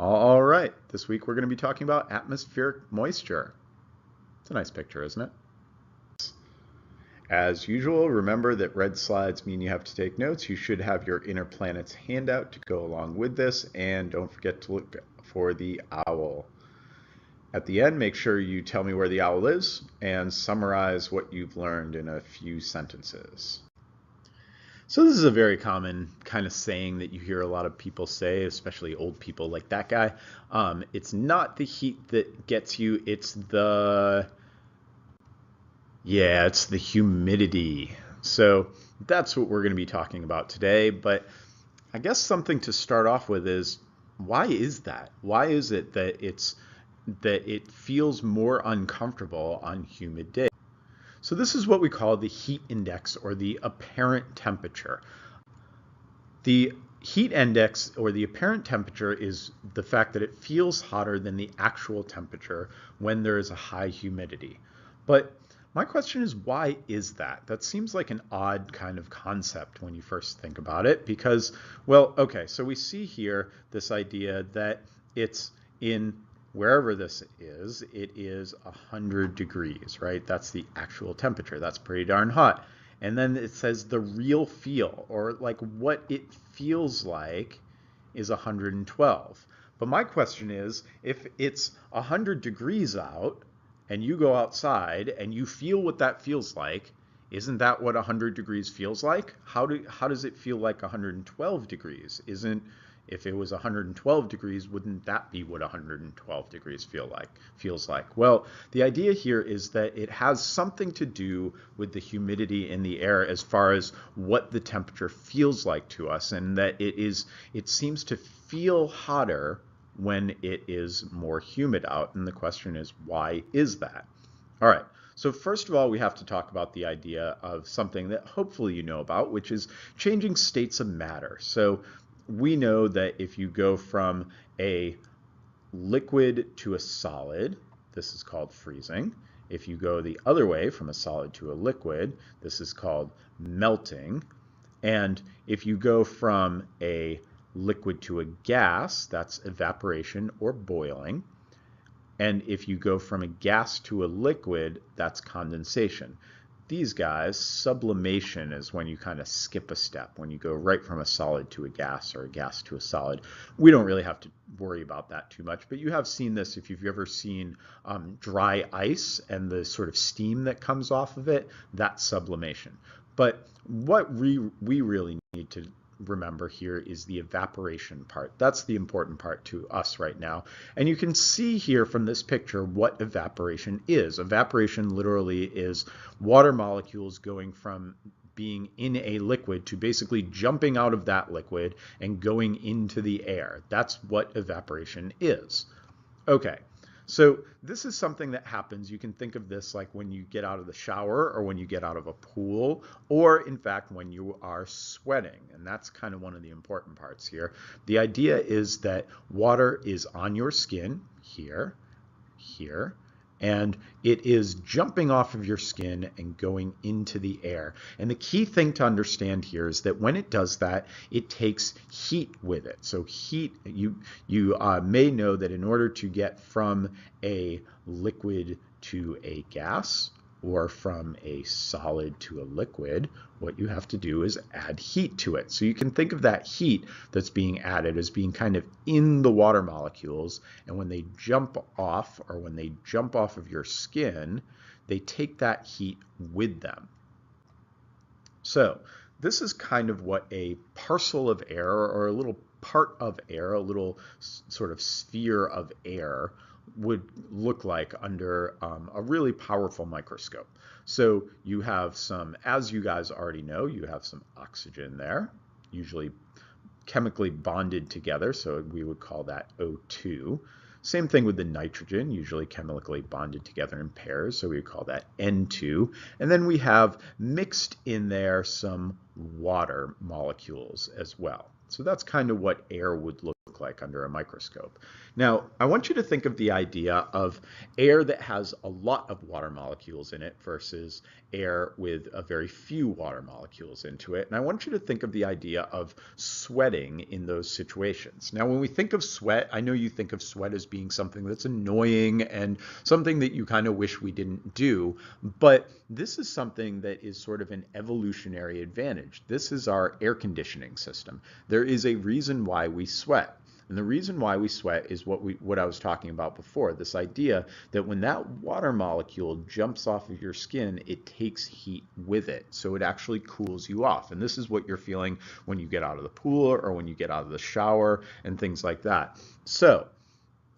All right, this week we're going to be talking about atmospheric moisture. It's a nice picture, isn't it? As usual, remember that red slides mean you have to take notes. You should have your Inner Planets handout to go along with this, and don't forget to look for the owl. At the end, make sure you tell me where the owl is and summarize what you've learned in a few sentences. So this is a very common kind of saying that you hear a lot of people say, especially old people like that guy. It's not the heat that gets you, it's the humidity. So that's what we're going to be talking about today. But I guess something to start off with is, why is that? Why is it that it feels more uncomfortable on humid days? So this is what we call the heat index, or the apparent temperature. The heat index, or the apparent temperature, is the fact that it feels hotter than the actual temperature when there is a high humidity. But my question is, why is that? That seems like an odd kind of concept when you first think about it, because, well, okay, so we see here this idea that it's in wherever this is, it is 100 degrees, right? That's the actual temperature. That's pretty darn hot. And then it says the real feel, or like what it feels like, is 112. But my question is, if it's 100 degrees out and you go outside and you feel what that feels like, isn't that what 100 degrees feels like? How does it feel like 112 degrees? If it was 112 degrees, wouldn't that be what 112 degrees feels like? Well, the idea here is that it has something to do with the humidity in the air as far as what the temperature feels like to us, and that it seems to feel hotter when it is more humid out. And the question is, why is that? All right. So first of all, we have to talk about the idea of something that hopefully you know about, which is changing states of matter. So we know that if you go from a liquid to a solid, this is called freezing. If you go the other way from a solid to a liquid, this is called melting. And if you go from a liquid to a gas, that's evaporation or boiling. And if you go from a gas to a liquid, that's condensation. These guys, sublimation is when you kind of skip a step, when you go right from a solid to a gas or a gas to a solid. We don't really have to worry about that too much, but you have seen this if you've ever seen dry ice and the sort of steam that comes off of it, that's sublimation. But what we really need to remember here is the evaporation part. That's the important part to us right now. And you can see here from this picture what evaporation is. Evaporation literally is water molecules going from being in a liquid to basically jumping out of that liquid and going into the air. That's what evaporation is. Okay. So this is something that happens. You can think of this like when you get out of the shower, or when you get out of a pool, or in fact when you are sweating. And that's kind of one of the important parts here. The idea is that water is on your skin here, here, and it is jumping off of your skin and going into the air. And the key thing to understand here is that when it does that, it takes heat with it. So heat, you may know that in order to get from a liquid to a gas, or from a solid to a liquid, what you have to do is add heat to it. So you can think of that heat that's being added as being kind of in the water molecules, and when they jump off, or when they jump off of your skin, they take that heat with them. So this is kind of what a parcel of air, or a little part of air, a little sort of sphere of air, would look like under a really powerful microscope. So you have some, as you guys already know, you have some oxygen there, usually chemically bonded together, so we would call that O2. Same thing with the nitrogen, usually chemically bonded together in pairs, so we would call that N2. And then we have mixed in there some water molecules as well. So that's kind of what air would look like under a microscope. Now, I want you to think of the idea of air that has a lot of water molecules in it versus air with a very few water molecules into it. And I want you to think of the idea of sweating in those situations. Now, when we think of sweat, I know you think of sweat as being something that's annoying and something that you kind of wish we didn't do, but this is something that is sort of an evolutionary advantage. This is our air conditioning system. There is a reason why we sweat. And the reason why we sweat is what I was talking about before, this idea that when that water molecule jumps off of your skin, it takes heat with it. So it actually cools you off. And this is what you're feeling when you get out of the pool or when you get out of the shower and things like that. So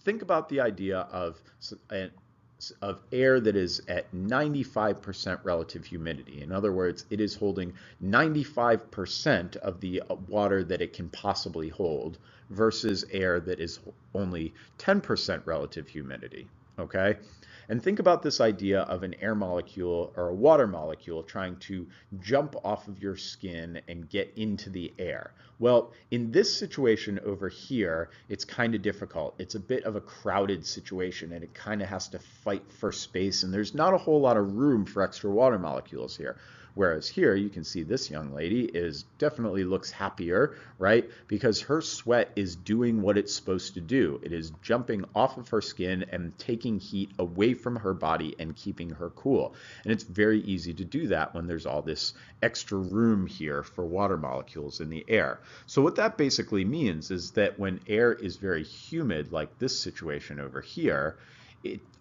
think about the idea of air that is at 95% relative humidity. In other words, it is holding 95% of the water that it can possibly hold versus air that is only 10% relative humidity, okay? And think about this idea of an air molecule or a water molecule trying to jump off of your skin and get into the air. Well, in this situation over here, it's kind of difficult. It's a bit of a crowded situation and it kind of has to fight for space, and there's not a whole lot of room for extra water molecules here. Whereas here you can see this young lady definitely looks happier, right? Because her sweat is doing what it's supposed to do. It is jumping off of her skin and taking heat away from her body and keeping her cool. And it's very easy to do that when there's all this extra room here for water molecules in the air. So what that basically means is that when air is very humid, like this situation over here,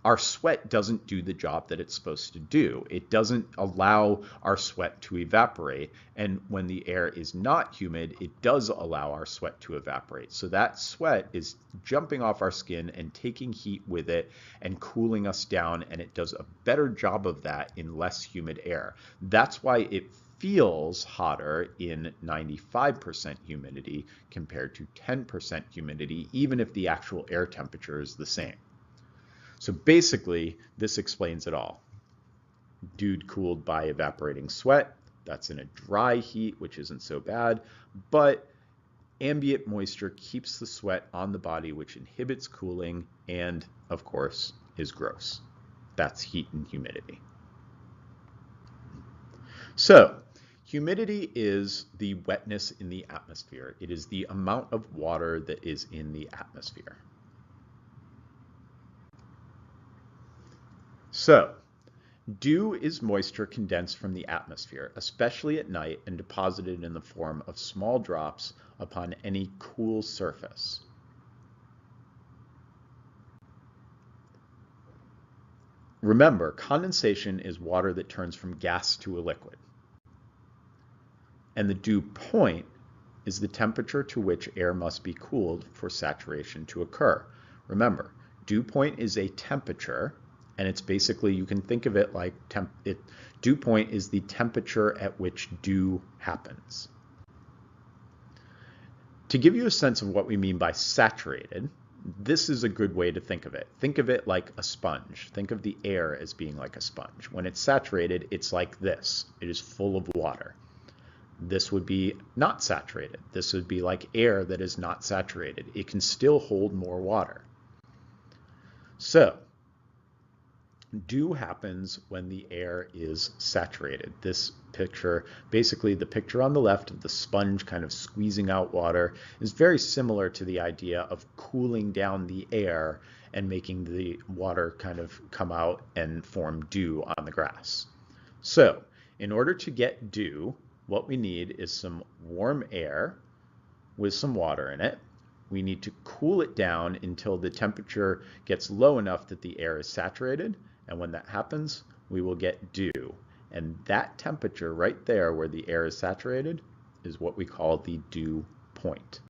our sweat doesn't do the job that it's supposed to do. It doesn't allow our sweat to evaporate. And when the air is not humid, it does allow our sweat to evaporate. So that sweat is jumping off our skin and taking heat with it and cooling us down. And it does a better job of that in less humid air. That's why it feels hotter in 95% humidity compared to 10% humidity, even if the actual air temperature is the same. So basically, this explains it all. Dude cooled by evaporating sweat. That's in a dry heat, which isn't so bad. But ambient moisture keeps the sweat on the body, which inhibits cooling and, of course, is gross. That's heat and humidity. So humidity is the wetness in the atmosphere. It is the amount of water that is in the atmosphere. So, dew is moisture condensed from the atmosphere, especially at night, and deposited in the form of small drops upon any cool surface. Remember, condensation is water that turns from gas to a liquid. And the dew point is the temperature to which air must be cooled for saturation to occur. Remember, dew point is a temperature. And it's basically, you can think of it like dew point is the temperature at which dew happens. To give you a sense of what we mean by saturated, this is a good way to think of it. Think of it like a sponge. Think of the air as being like a sponge. When it's saturated, it's like this. It is full of water. This would be not saturated. This would be like air that is not saturated. It can still hold more water. So, dew happens when the air is saturated. This picture, basically the picture on the left of the sponge kind of squeezing out water, is very similar to the idea of cooling down the air and making the water kind of come out and form dew on the grass. So, in order to get dew, what we need is some warm air with some water in it. We need to cool it down until the temperature gets low enough that the air is saturated. And when that happens, we will get dew. And that temperature right there where the air is saturated is what we call the dew point.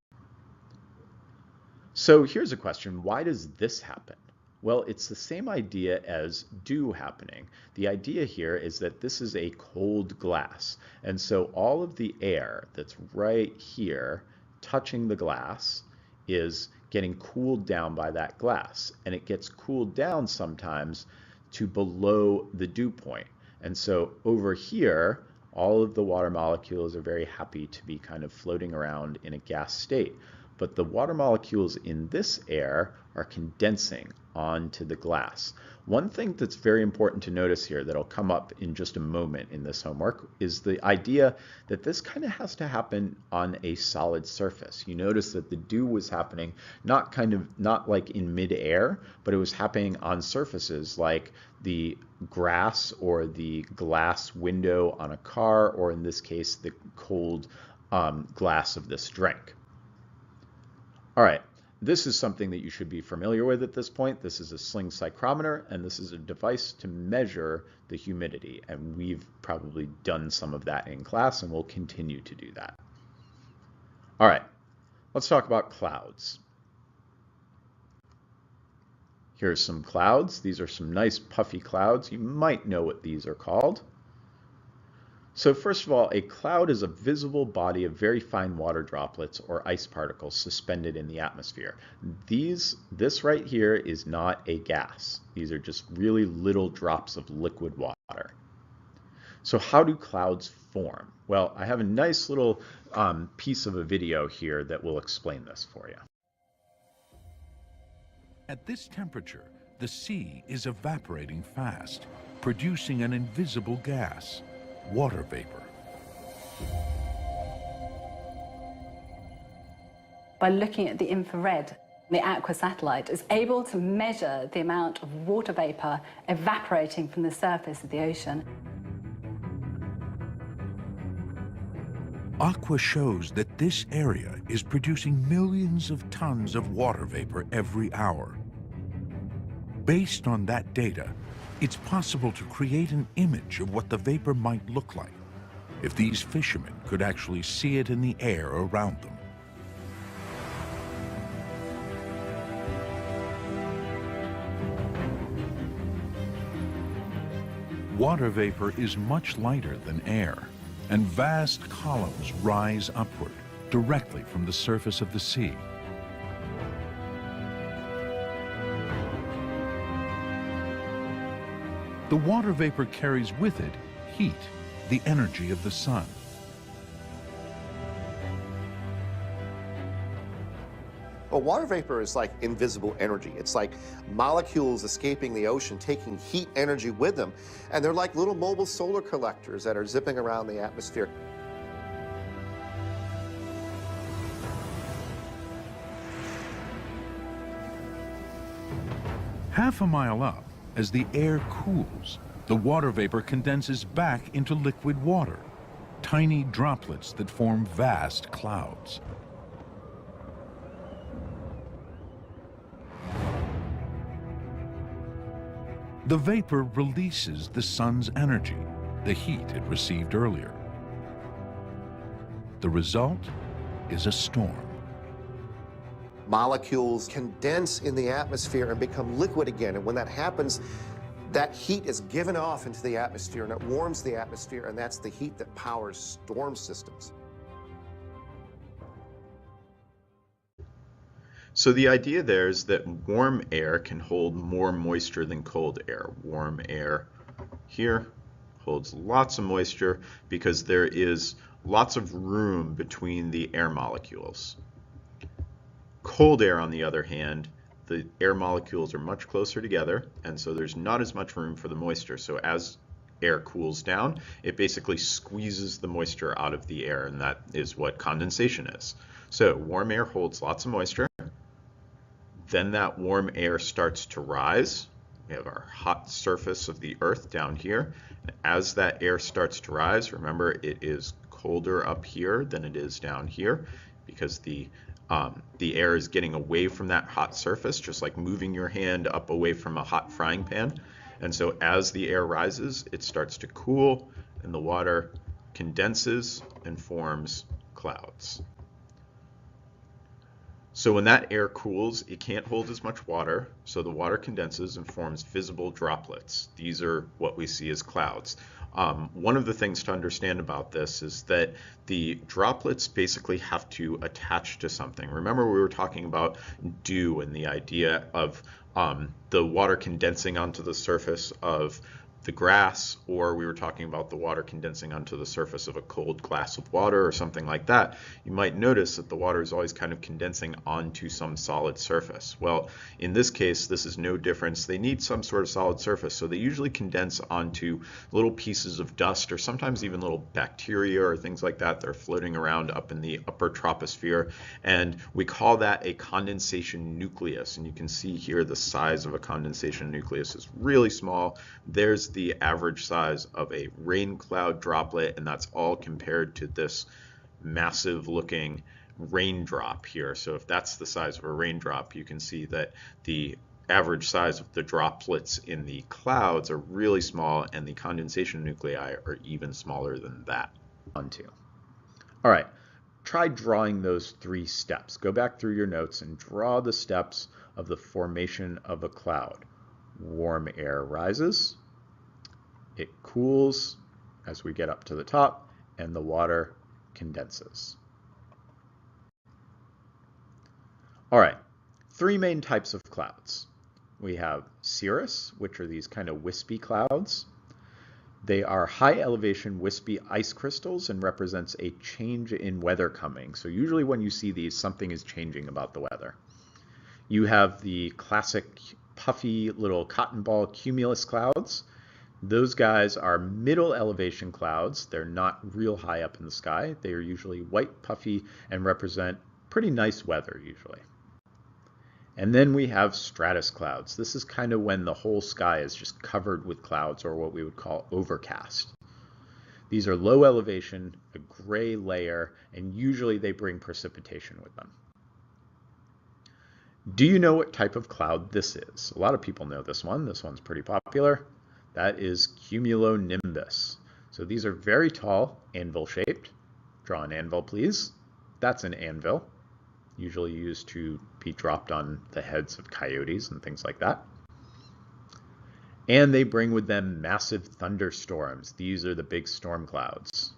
So here's a question. Why does this happen? Well, it's the same idea as dew happening. The idea here is that this is a cold glass. And so all of the air that's right here touching the glass is getting cooled down by that glass. And it gets cooled down sometimes to below the dew point. And so over here, all of the water molecules are very happy to be kind of floating around in a gas state. but the water molecules in this air are condensing onto the glass. One thing that's very important to notice here that'll come up in just a moment in this homework is the idea that this kind of has to happen on a solid surface. You notice that the dew was happening not like in midair, but it was happening on surfaces like the grass or the glass window on a car, or in this case, the cold glass of this drink. All right, this is something that you should be familiar with at this point. This is a sling psychrometer, and this is a device to measure the humidity. And we've probably done some of that in class, and we'll continue to do that. All right, let's talk about clouds. Here's some clouds. These are some nice puffy clouds. You might know what these are called. So first of all, a cloud is a visible body of very fine water droplets or ice particles suspended in the atmosphere. This right here is not a gas. These are just really little drops of liquid water. So how do clouds form? Well, I have a nice little piece of a video here that will explain this for you. At this temperature, the sea is evaporating fast, producing an invisible gas. Water vapor. By looking at the infrared, the Aqua satellite is able to measure the amount of water vapor evaporating from the surface of the ocean. Aqua shows that this area is producing millions of tons of water vapor every hour. Based on that data, it's possible to create an image of what the vapor might look like if these fishermen could actually see it in the air around them. Water vapor is much lighter than air, and vast columns rise upward directly from the surface of the sea. The water vapor carries with it heat, the energy of the sun. Well, water vapor is like invisible energy. It's like molecules escaping the ocean, taking heat energy with them, and they're like little mobile solar collectors that are zipping around the atmosphere. Half a mile up, as the air cools, the water vapor condenses back into liquid water, tiny droplets that form vast clouds. The vapor releases the sun's energy, the heat it received earlier. The result is a storm. Molecules condense in the atmosphere and become liquid again. And when that happens, that heat is given off into the atmosphere and it warms the atmosphere, and that's the heat that powers storm systems. So the idea there is that warm air can hold more moisture than cold air. Warm air here holds lots of moisture because there is lots of room between the air molecules. Cold air, on the other hand, the air molecules are much closer together, and so there's not as much room for the moisture. So as air cools down, it basically squeezes the moisture out of the air, and that is what condensation is. So warm air holds lots of moisture. Then that warm air starts to rise. We have our hot surface of the Earth down here. As that air starts to rise, remember it is colder up here than it is down here because the air is getting away from that hot surface, just like moving your hand up away from a hot frying pan. And so as the air rises, it starts to cool and the water condenses and forms clouds. So when that air cools, it can't hold as much water, so the water condenses and forms visible droplets. These are what we see as clouds. One of the things to understand about this is that the droplets basically have to attach to something. Remember we were talking about dew and the idea of the water condensing onto the surface of the grass, or we were talking about the water condensing onto the surface of a cold glass of water or something like that, you might notice that the water is always kind of condensing onto some solid surface. Well, in this case, this is no difference. They need some sort of solid surface, so they usually condense onto little pieces of dust or sometimes even little bacteria or things like that that are floating around up in the upper troposphere, and we call that a condensation nucleus. And you can see here the size of a condensation nucleus is really small. There's the average size of a rain cloud droplet, and that's all compared to this massive looking raindrop here. So if that's the size of a raindrop, you can see that the average size of the droplets in the clouds are really small, and the condensation nuclei are even smaller than that. All right, try drawing those 3 steps. Go back through your notes and draw the steps of the formation of a cloud. Warm air rises, it cools as we get up to the top, and the water condenses. All right, 3 main types of clouds. We have cirrus, which are these kind of wispy clouds. They are high elevation wispy ice crystals and represents a change in weather coming. So usually when you see these, something is changing about the weather. You have the classic puffy little cotton ball cumulus clouds. Those guys are middle elevation clouds. They're not real high up in the sky. They are usually white, puffy, and represent pretty nice weather usually. And then we have stratus clouds. This is kind of when the whole sky is just covered with clouds, or what we would call overcast. These are low elevation, a gray layer, and usually they bring precipitation with them. Do you know what type of cloud this is? A lot of people know this one. This one's pretty popular. That is cumulonimbus. So these are very tall, anvil-shaped. Draw an anvil, please. That's an anvil, usually used to be dropped on the heads of coyotes and things like that. And they bring with them massive thunderstorms. These are the big storm clouds.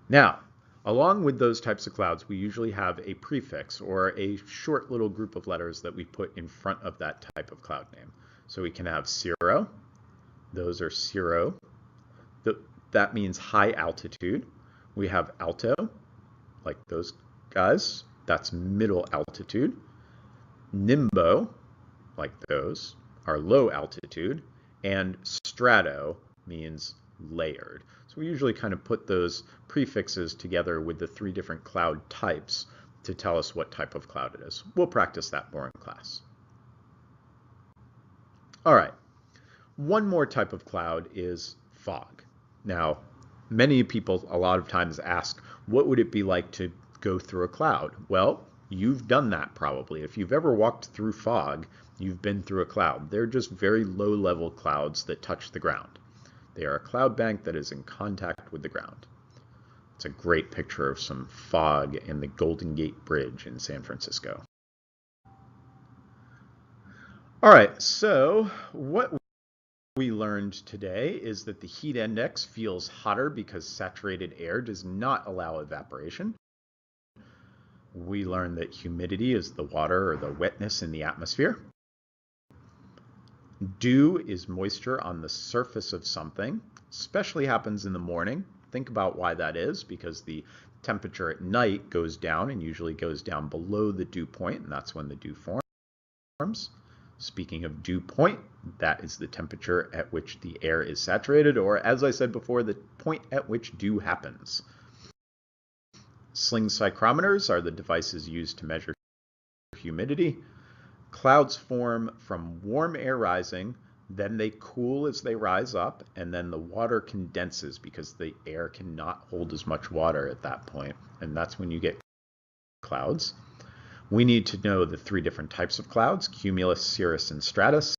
Now, along with those types of clouds, we usually have a prefix or a short little group of letters that we put in front of that type of cloud name. So we can have cirro. Those are cirro. That means high altitude. We have alto, like those guys. That's middle altitude. Nimbo, like those, are low altitude. And strato means layered. So we usually kind of put those prefixes together with the 3 different cloud types to tell us what type of cloud it is. We'll practice that more in class. All right, one more type of cloud is fog. Now, many people a lot of times ask, what would it be like to go through a cloud? Well, you've done that probably. If you've ever walked through fog, you've been through a cloud. They're just very low-level clouds that touch the ground. They are a cloud bank that is in contact with the ground. It's a great picture of some fog in the Golden Gate Bridge in San Francisco. All right, so what we learned today is that the heat index feels hotter because saturated air does not allow evaporation. We learned that humidity is the water or the wetness in the atmosphere. Dew is moisture on the surface of something, especially happens in the morning. Think about why that is, because the temperature at night goes down and usually goes down below the dew point, and that's when the dew forms. Speaking of dew point, that is the temperature at which the air is saturated, or as I said before, the point at which dew happens. Sling psychrometers are the devices used to measure humidity. Clouds form from warm air rising, then they cool as they rise up, and then the water condenses because the air cannot hold as much water at that point, and that's when you get clouds. We need to know the 3 different types of clouds, cumulus, cirrus, and stratus,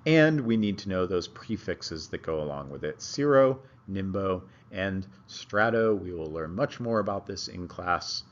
and we need to know those prefixes that go along with it, cirro, nimbo, and strato. We will learn much more about this in class.